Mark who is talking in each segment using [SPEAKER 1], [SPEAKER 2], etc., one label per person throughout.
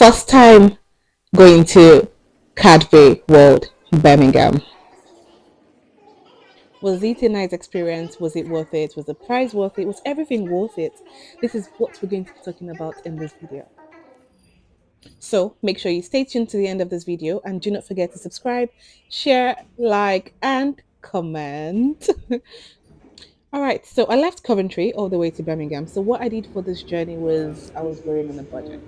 [SPEAKER 1] first time going to Cadbury World Birmingham. Was it a nice experience? Was it worth it? Was the price worth it? Was everything worth it? This is what we're going to be talking about in this video. So make sure you stay tuned to the end of this video and do not forget to subscribe, share, like, and comment. All right, so I left Coventry all the way to Birmingham. So what I did for this journey was I was going on a budget.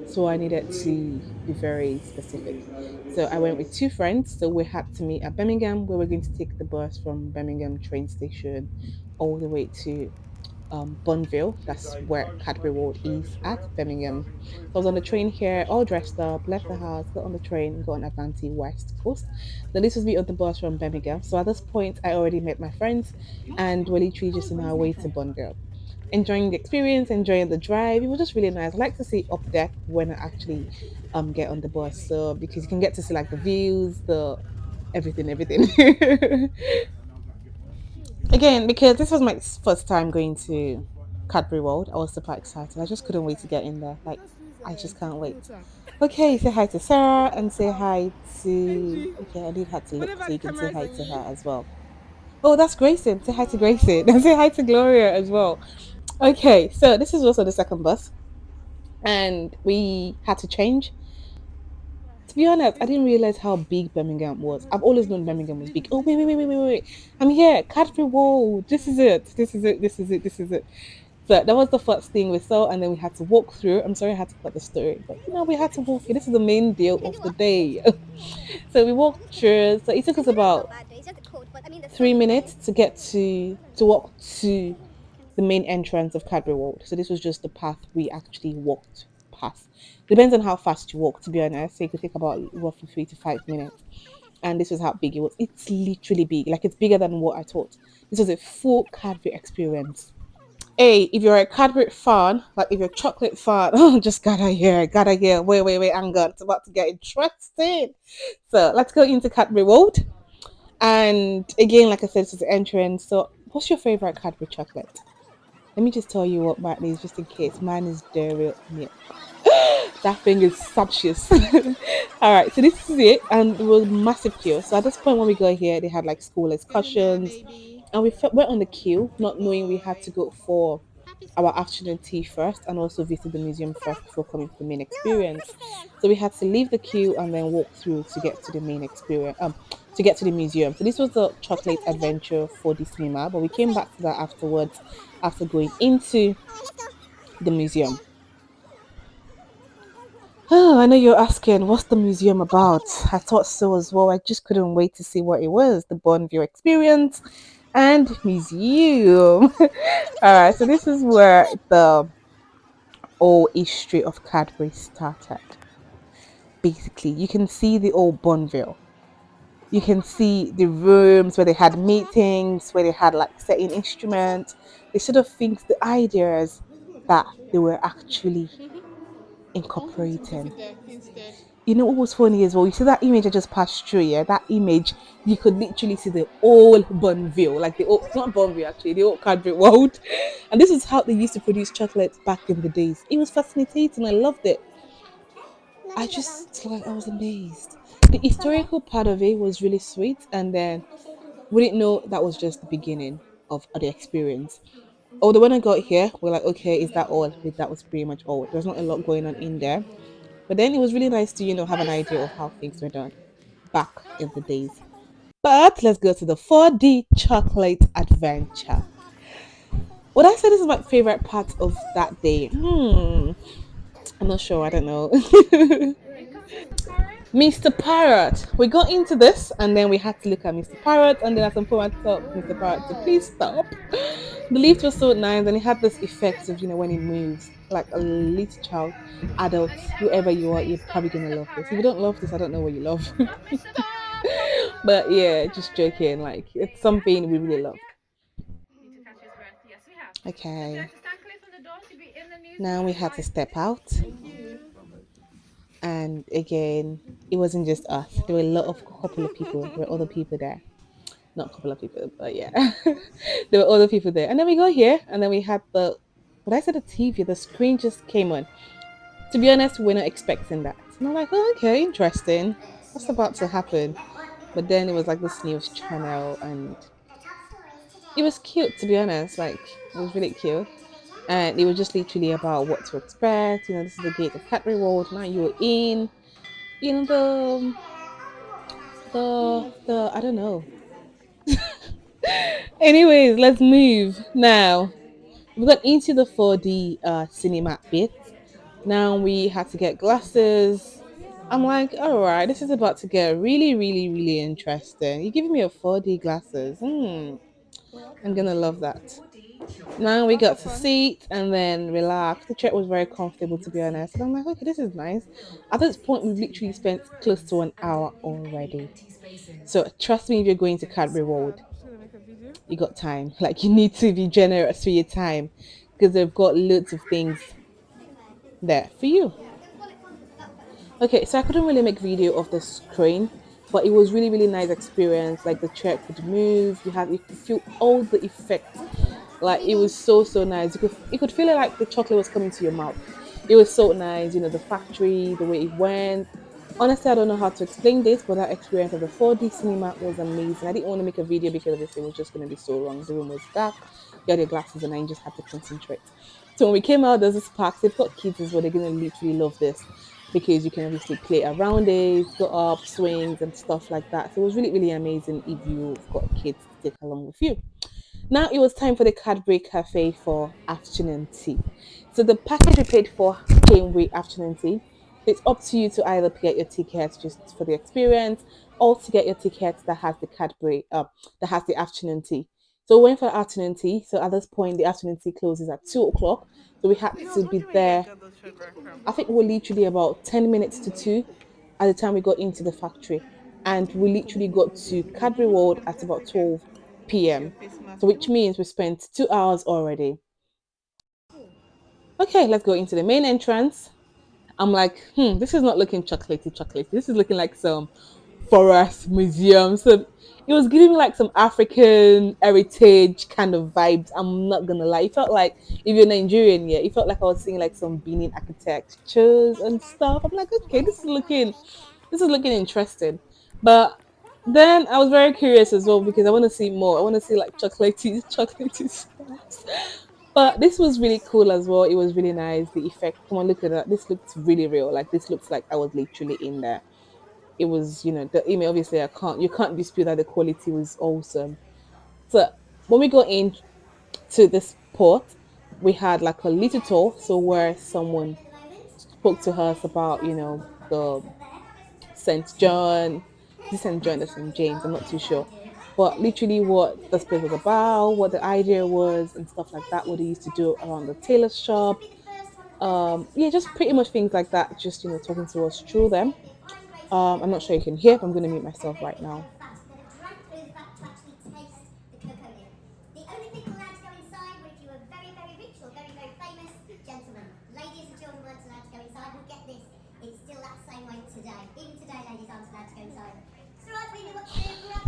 [SPEAKER 1] So I needed to be very specific. So I went with two friends. So we had to meet at Birmingham. We were going to take the bus from Birmingham train station all the way to Bonville. That's where Cadbury World is at Birmingham. So I was on the train here, all dressed up, left the house, got on the train, got on Avanti West Coast. Then this was me on the bus from Birmingham. So at this point, I already met my friends and we're literally just on our way to Bonville. Enjoying the experience, enjoying the drive. It was just really nice. I like to see up there when I actually get on the bus. So because you can get to see like the views, the everything. Again, because this was my first time going to Cadbury World, I was super excited. I just couldn't wait to get in there. Like, I just can't wait. Okay, say hi to Sarah and say hi to. Okay, I did have to look so you can say hi to her as well. Oh, that's Grayson. Say hi to Grayson and say hi to Gloria as well. Okay, so this is also the second bus, and we had to change. To be honest, I didn't realize how big Birmingham was. I've always known Birmingham was big. Oh, wait. I'm here. Cadbury World. This is it. This is it. So that was the first thing we saw, and then we had to walk through. I'm sorry I had to cut the story, but we had to walk through. This is the main deal of the day. So we walked through. So it took us about 3 minutes to get to walk to the main entrance of Cadbury World. So this was just the path we actually walked past. Depends on how fast you walk, to be honest. So it could take about roughly 3 to 5 minutes. And this was how big it was. It's literally big. Like it's bigger than what I thought. This was a full Cadbury experience. Hey, if you're a Cadbury fan, like if you're a chocolate fan, oh, just gotta hear. Wait, hang on. It's about to get interesting. So let's go into Cadbury World. And again, like I said, this is the entrance. So what's your favorite Cadbury chocolate? Let me just tell you what mine is, just in case. Mine is dairy milk. That thing is sumptuous. All right, so this is it, and it was massive queue. So at this point, when we got here, they had like school excursions, and went on the queue, not knowing we had to go for our afternoon tea first, and also visit the museum first before coming to the main experience. So we had to leave the queue and then walk through to get to the main experience. To get to the museum. So this was the chocolate adventure for the cinema, but we came back to that afterwards after going into the museum. Oh, I know you're asking, what's the museum about? I thought so as well. I just couldn't wait to see what it was. The Bonneville Experience and Museum. All right, so this is where the whole history of Cadbury started. Basically, you can see the old Bonneville. You can see the rooms where they had meetings, where they had like certain instruments. They sort of think the ideas that they were actually incorporating. You know what was funny as well? You see that image I just passed through, yeah? That image, you could literally see the old Bonville, like the old, not Bonville actually, the old Cadbury World. And this is how they used to produce chocolates back in the days. It was fascinating. I loved it. I just, like, I was amazed. The historical part of it was really sweet. And then we didn't know that was just the beginning of the experience. Although when I got here, we're like, okay, is that all? That was pretty much all. There's not a lot going on in there. But then it was really nice to, have an idea of how things were done back in the days. But let's go to the 4D chocolate adventure. Would I say this is my favorite part of that day? I'm not sure. I don't know. Mr. Parrot. We got into this and then we had to look at Mr. Parrot, and then at some point I told Mr. Parrot to please stop. The lift was so nice and it had this effect of, when it moves, like a little child, adult, whoever you are, you're probably gonna love this. If you don't love this, I don't know what you love. But yeah, just joking, like it's something we really love. Okay. Now we had to step out, and again, it wasn't just us. There were a lot of couple of people. There were other people there. Not a couple of people, but yeah, there were other people there. And then we got here, and then we had the. When I said the TV, the screen just came on. To be honest, we're not expecting that. And I'm like, oh, okay, interesting. What's about to happen? But then it was like this news channel, and it was cute, to be honest. Like, it was really cute. And it was just literally about what to expect. You know, this is the gate of Cadbury World. Now you're in. You know, the I don't know. Anyways, let's move now. We got into the 4D cinema bit. Now we had to get glasses. I'm like, all right, this is about to get really, really, really interesting. You're giving me a 4D glasses. I'm gonna love that. Now we got to sit and then relax. The chair was very comfortable, to be honest. And I'm like, okay, this is nice. At this point, we've literally spent close to an hour already. So trust me, if you're going to Cadbury World, you got time. Like, you need to be generous with your time because they've got loads of things there for you. Okay, so I couldn't really make video of the screen, but it was really, really nice experience. Like, the chair could move, you could feel all the effects. Like, it was so, so nice. You could feel it like the chocolate was coming to your mouth. It was so nice, the factory, the way it went. Honestly, I don't know how to explain this, but that experience of the 4D cinema was amazing. I didn't want to make a video because obviously it was just going to be so long. The room was dark, you had your glasses, and I just had to concentrate. So when we came out, there's this park. They've got kids as well. They're going to literally love this because you can obviously play around it, go up, swings, and stuff like that. So it was really, really amazing if you've got kids to take along with you. Now it was time for the Cadbury Cafe for afternoon tea. So the package we paid for came with afternoon tea. It's up to you to either get your tickets just for the experience or to get your tickets that has the that has the afternoon tea. So we went for afternoon tea. So at this point, the afternoon tea closes at 2 o'clock. So we had to be there. I think we were literally about 10 minutes to two at the time we got into the factory, and we literally got to Cadbury World at about 12 p.m. So which means we spent 2 hours already. Okay, let's go into the main entrance. I'm like, this is not looking chocolatey, chocolatey. This is looking like some forest museum. So it was giving me like some African heritage kind of vibes. I'm not gonna lie. It felt like if you're Nigerian, yeah, it felt like I was seeing like some Benin architectures and stuff. I'm like, okay, this is looking interesting. But then I was very curious as well because I want to see more. I want to see like chocolatey, chocolatey stuff. But this was really cool as well. It was really nice. The effect. Come on, look at that. This looks really real. Like, this looks like I was literally in there. It was, the email. Obviously, you can't dispute that the quality was awesome. So when we got into this port, we had like a little tour. So where someone spoke to us about, the St. John, this St. John or St. James, I'm not too sure. But literally what this place was about, what the idea was and stuff like that, what they used to do around the tailor shop. Yeah, just pretty much things like that, just talking to us through them. I'm not sure you can hear, but I'm gonna mute myself right now.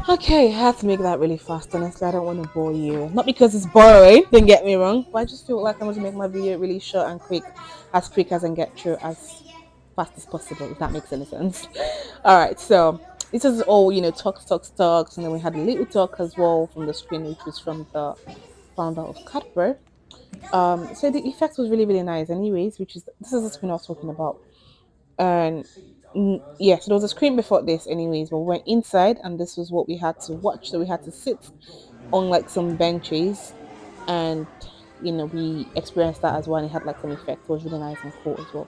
[SPEAKER 1] Okay, I have to make that really fast. Honestly, I don't want to bore you. Not because it's boring, don't get me wrong, but I just feel like I want to make my video really short and quick as I can get through as fast as possible, if that makes any sense. All right, so this is all, talks, and then we had a little talk as well from the screen, which was from the founder of Cadbury. So the effect was really, really nice, anyways, which is this is the screen I was talking about. And yeah, so there was a screen before this anyways, but we went inside and this was what we had to watch. So we had to sit on like some benches, and we experienced that as well, and it had like some effect. It was really nice and cool as well.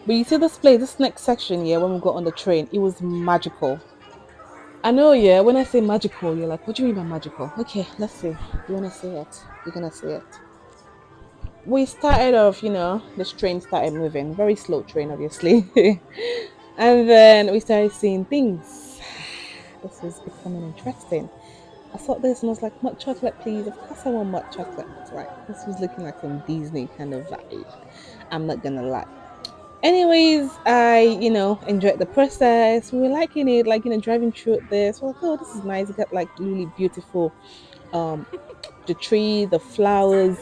[SPEAKER 1] But you see this next section, yeah, when we got on the train, it was magical. I know, yeah, when I say magical, you're like, what do you mean by magical? Okay, let's see. You want to say it? You're gonna say it. We started off, the train started moving, very slow train, obviously. And then we started seeing things. This was becoming interesting. I saw this and I was like, "Hot chocolate, please." Of course, I want hot chocolate. Right? This was looking like some Disney kind of vibe. I'm not gonna lie. Anyways, I, enjoyed the process. We were liking it, like, driving through this. We're like, oh, this is nice. It got like really beautiful, the tree, the flowers.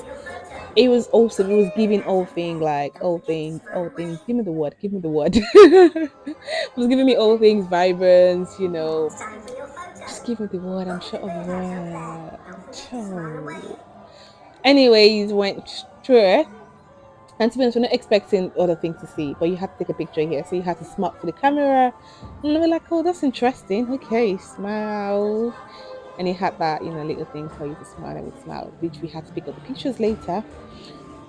[SPEAKER 1] It was awesome. It was giving all things, like all things, all things. Give me the word. Give me the word. It was giving me all things vibrance. Just give me the word. I'm short of word. Oh. Anyways, went through it. And to be honest, we're not expecting other things to see, but you had to take a picture here. So you had to smile for the camera. And we're like, oh, that's interesting. Okay, smile. And he had that, little thing for you to smile, and we smiled, which we had to pick up the pictures later.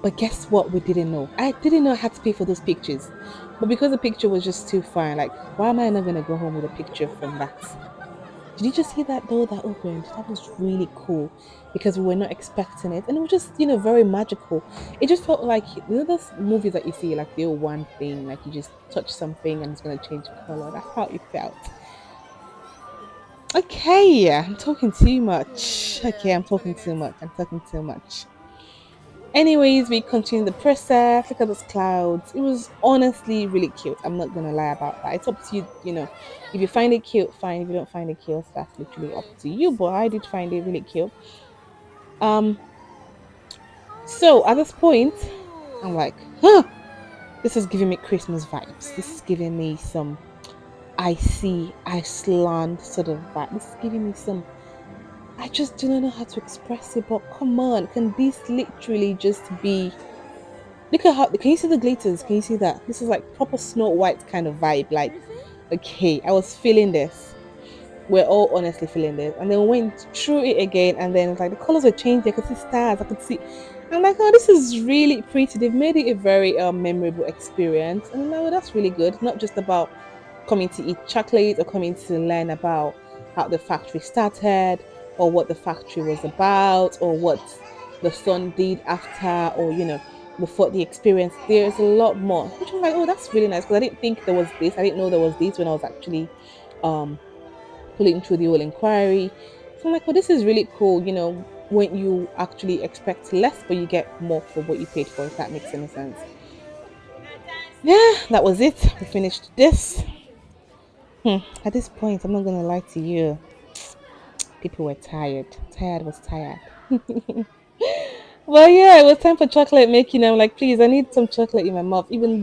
[SPEAKER 1] But guess what? We didn't know. I didn't know I had to pay for those pictures. But because the picture was just too fine, like, why am I not going to go home with a picture from that? Did you just see that door that opened? That was really cool because we were not expecting it. And it was just, very magical. It just felt like, those movies that you see, like the old one thing, like you just touch something and it's going to change color. That's how it felt. Okay, I'm talking too much. Okay, I'm talking too much. I'm talking too much. Anyways, we continued the process. Look at those clouds. It was honestly really cute. I'm not gonna lie about that. It's up to you, If you find it cute, fine. If you don't find it cute, that's literally up to you. But I did find it really cute. Um, so at this point, I'm like, this is giving me Christmas vibes. This is giving me some icy Iceland sort of vibe. This is giving me some. I just do not know how to express it, but come on, can this literally just be? Look at how, can you see the glitters? Can you see that? This is like proper Snow White kind of vibe. Like, okay, I was feeling this. We're all honestly feeling this. And then we went through it again, and then it's like the colors were changing. I could see stars. I could see. I'm like, oh, this is really pretty. They've made it a very memorable experience. And no, that's really good. Not just about coming to eat chocolate or coming to learn about how the factory started or what the factory was about or what the son did after or before the experience. There's a lot more, which I'm like, oh, that's really nice because I didn't think there was this. I didn't know there was this when I was actually um pulling through the whole inquiry. So I'm like, oh, this is really cool. When you actually expect less but you get more for what you paid for, if that makes any sense. Yeah, that was it. We finished this. At this point, I'm not gonna lie to you. People were tired. Tired was tired. Well, yeah, it was time for chocolate making. I'm like, please, I need some chocolate in my mouth. Even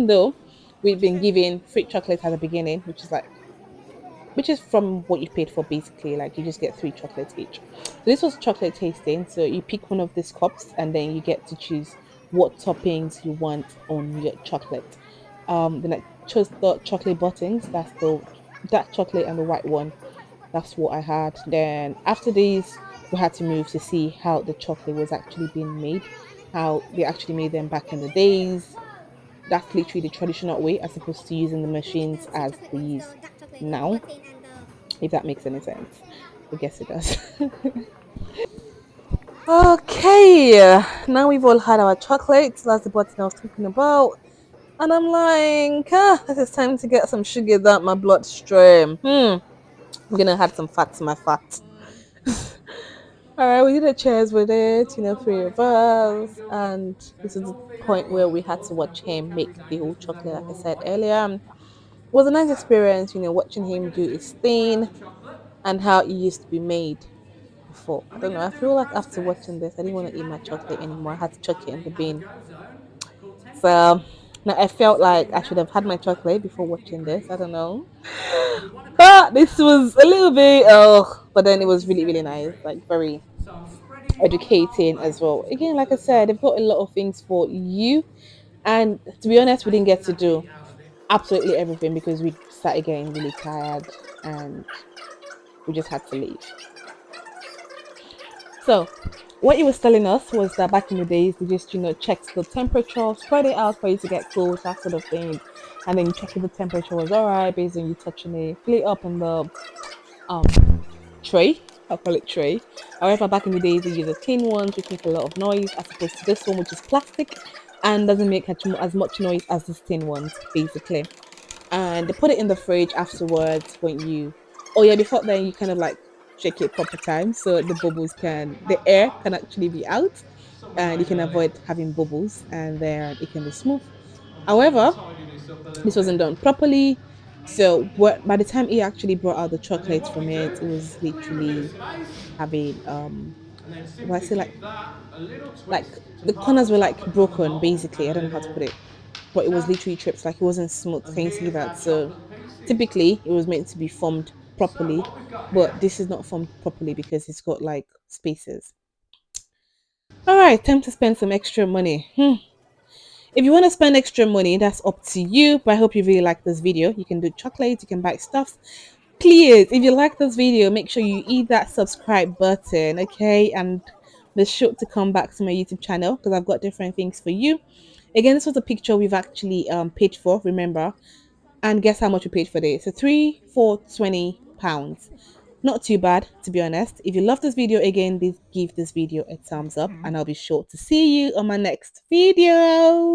[SPEAKER 1] though we've been given free chocolate at the beginning, which is from what you paid for basically. Like you just get three chocolates each. So this was chocolate tasting. So you pick one of these cups and then you get to choose what toppings you want on your chocolate. Then I chose the chocolate buttons. That's the dark chocolate and the white one. That's what I had. Then after these, we had to move to see how the chocolate was actually being made, how they actually made them back in the days. That's literally the traditional way, as opposed to using the machines as they use now, if that makes any sense. I guess it does. Okay, now we've all had our chocolates. That's the button I was talking about. And I'm like, this is time to get some sugar down my bloodstream. I'm gonna add some fat to my fat. All right, we did a cheers with it, three of us, and this is the point where we had to watch him make the whole chocolate, like I said earlier. It was a nice experience, watching him do his thing and how it used to be made before. I don't know. I feel like after watching this, I didn't want to eat my chocolate anymore. I had to chuck it in the bin. So now I felt like I should have had my chocolate before watching this. I don't know. But this was a little bit, but then it was really, really nice. Like very educating as well. Again, like I said, they've got a lot of things for you. And to be honest, we didn't get to do absolutely everything because we started getting really tired and we just had to leave. So, what he was telling us was that back in the days, they just, checked the temperature, spread it out for you to get cold, that sort of thing. And then you check if the temperature was all right based on you touching it, fill it up in the um, tray. I'll call it tray. However, back in the days, they used the tin ones, which make a lot of noise, as opposed to this one, which is plastic and doesn't make as much noise as the tin ones, basically. And they put it in the fridge afterwards when you, oh yeah, before then, you kind of like shake it proper time so the air can actually be out and you can avoid having bubbles and then it can be smooth. However, this wasn't done properly. So by the time he actually brought out the chocolates from it, it was literally having Well, I say like the corners were like broken, basically. I don't know how to put it, but it was literally trips. Like it wasn't smooth. Can you see that? So typically, it was meant to be formed properly, but this is not formed properly because it's got like spaces. All right, time to spend some extra money. If you want to spend extra money, that's up to you. But I hope you really like this video. You can do chocolates, you can buy stuff. Please, if you like this video, make sure you hit that subscribe button, okay? And be sure to come back to my YouTube channel because I've got different things for you. Again, this was a picture we've actually paid for, remember? And guess how much we paid for this? So three, four, 20 pounds. Not too bad, to be honest. If you love this video again, please give this video a thumbs up and I'll be sure to see you on my next video.